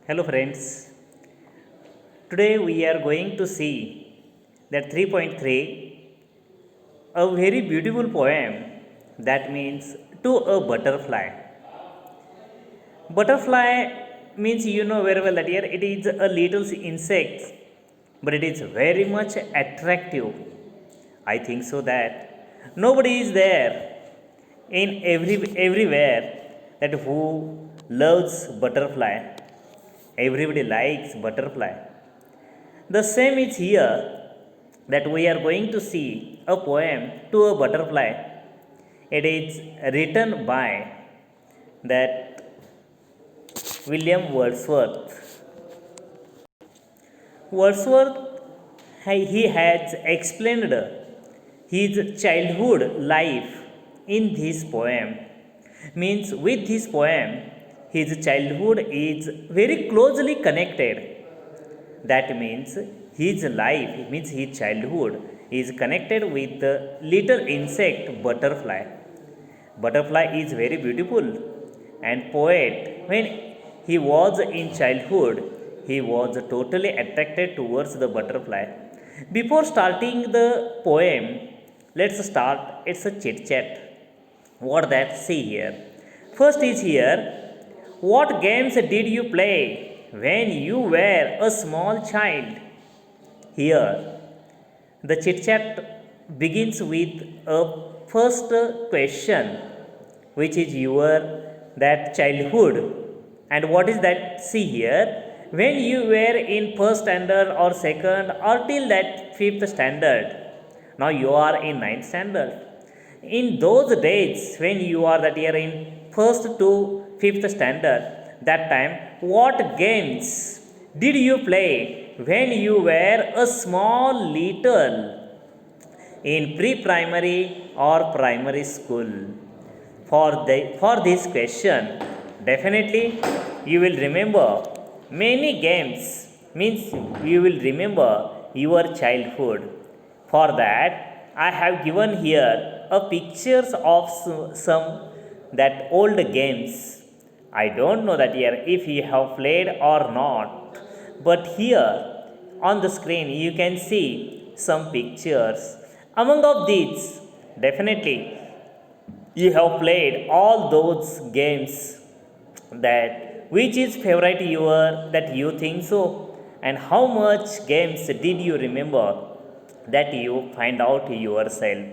Hello friends. Today we are going to see that 3.3, a very beautiful poem that means to a butterfly. Butterfly means you know very well that here it is a little insect, but it is very much attractive. I think so that nobody is there in everywhere that who loves butterfly. Everybody likes butterfly. The same is here that we are going to see a poem to a butterfly. It is written by that William Wordsworth. Wordsworth he has explained his childhood life in this poem. Means with this poem his childhood is very closely connected. That means his life, means his childhood, is connected with the little insect butterfly. Butterfly is very beautiful and poet. When he was in childhood, he was totally attracted towards the butterfly. Before starting the poem, let's start. It's a chit chat. What that see here? First is here. What games did you play when you were a small child? Here, the chit chat begins with a first question, which is your that childhood. And what is that? See here, when you were in first standard or second or till that fifth standard, now you are in ninth standard. In those days when you are that year in first to fifth standard, that time what games did you play when you were a small little in pre-primary or primary school? For this question, definitely you will remember many games, means you will remember your childhood. For that, I have given here a pictures of some that old games. I don't know that here if you have played or not, but here on the screen you can see some pictures. Among of these, definitely you have played all those games. That which is favorite your that you think so, and how much games did you remember, that you find out yourself.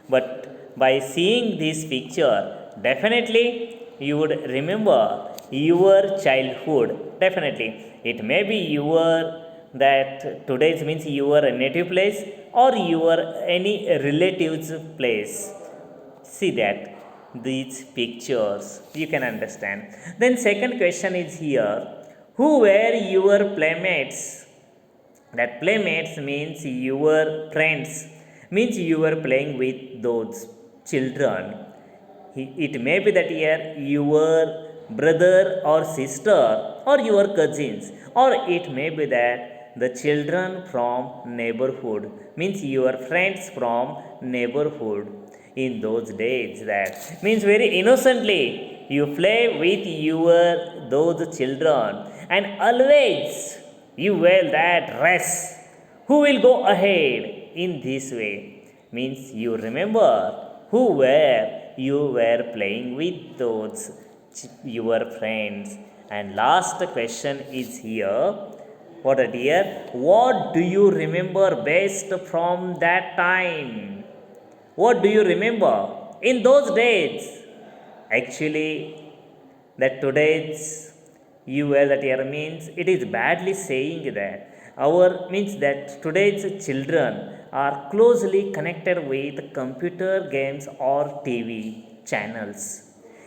But by seeing this picture, definitely you would remember your childhood. Definitely it may be your that today's means your native place or your any relatives place. See that these pictures you can understand. Then second question is here, who were your playmates? That playmates means your friends, means you were playing with those children. It may be that here your brother or sister or your cousins, or it may be that the children from neighborhood, means your friends from neighborhood. In those days, that means very innocently you play with your those children, and always you will that race, who will go ahead. In this way, means you remember who were you were playing with those your friends. And last question is here, what a dear, what do you remember best from that time? What do you remember in those days? Actually, that today's you were that year means it is badly saying that our means that today's children are closely connected with computer games or TV channels.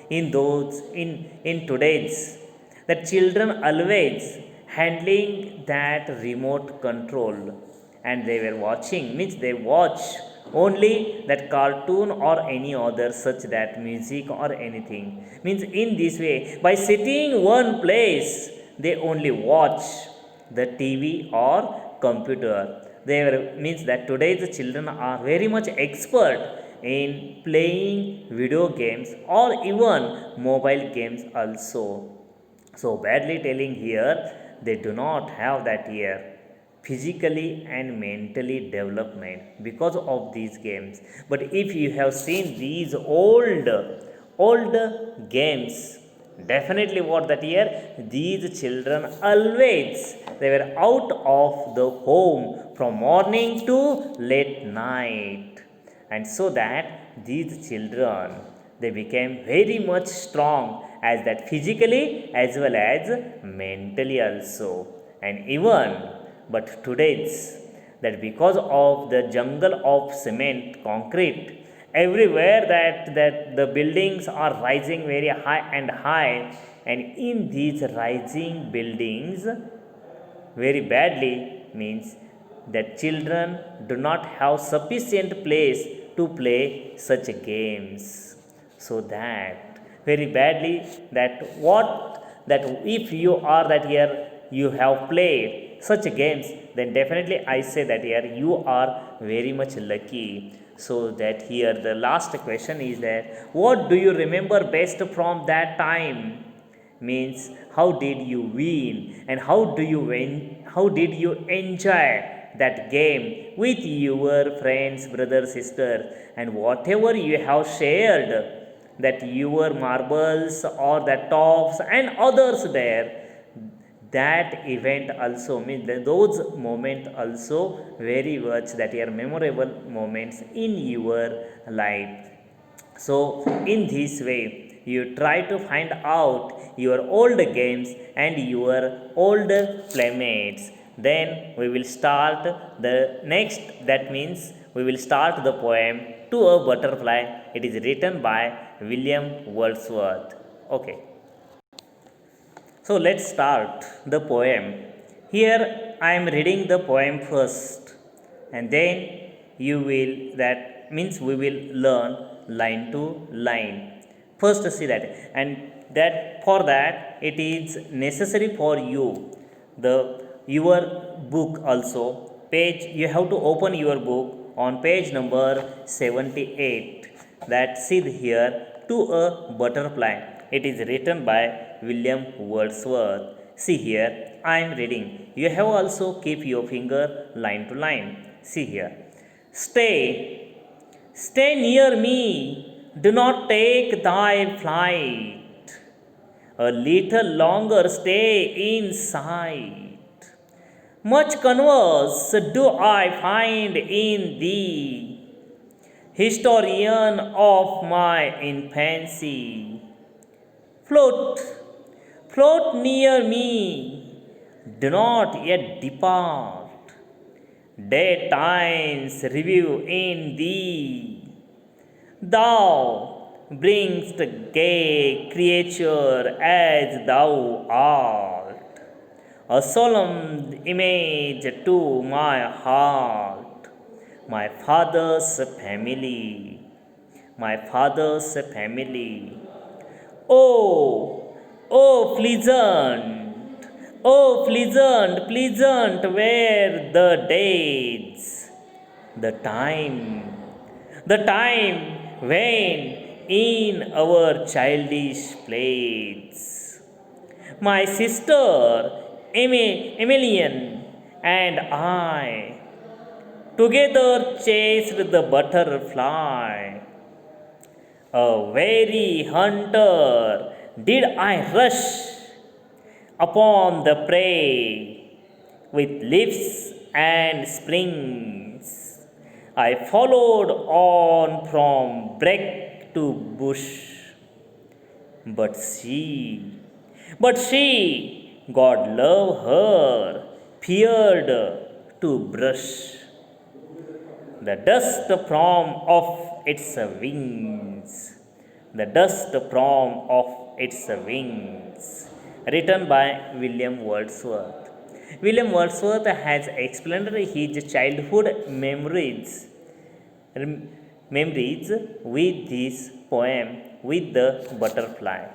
In today's, the children always handling that remote control, and they were watching, means they watch only that cartoon or any other such that music or anything. Means in this way, by sitting one place, they only watch the TV or computer. They were, means that today's children are very much expert in playing video games or even mobile games also. So badly telling here, they do not have that here physically and mentally development because of these games. But if you have seen these old games, definitely what that here, these children always they were out of the home from morning to late night, and so that these children they became very much strong as that physically as well as mentally also. And even but today's that because of the jungle of cement concrete everywhere, that the buildings are rising very high and high, and in these rising buildings very badly means that children do not have sufficient place to play such games. So that very badly that what that if you are that here you have played such games, then definitely I say that here you are very much lucky. So that here the last question is that what do you remember best from that time, means how did you win and how do you win, how did you enjoy that game with your friends, brothers, sisters, and whatever you have shared that your marbles or the tops and others there, that event also means that those moments also very much that are memorable moments in your life. So in this way you try to find out your old games and your old playmates. Then we will start the next, that means we will start the poem To a Butterfly. It is written by William Wordsworth. Okay, so let's start the poem. Here I am reading the poem first, and then you will, that means we will learn line to line. First see that, and that for that it is necessary for you the your book also page, you have to open your book on page number 78. That see here, To a Butterfly. It is written by William Wordsworth. See here, I am reading. You have also keep your finger line to line. See here. Stay, stay near me. Do not take thy flight. A little longer stay inside. Much converse do I find in thee, historian of my infancy. Float, float near me, do not yet depart. Daytime's review in thee, thou bringst gay creature as thou art, a solemn image to my heart, my father's family, my father's family. Oh, oh, pleasant, pleasant were the days, the time when in our childish plays, my sister Emilian and I together chased the butterfly. A very hunter did I rush upon the prey with leaves and springs. I followed on from brake to bush, but she, God love her, feared to brush the dust from off its wings, the dust from off its wings. Written by William Wordsworth. William Wordsworth has explained his childhood memories with this poem, with the butterfly.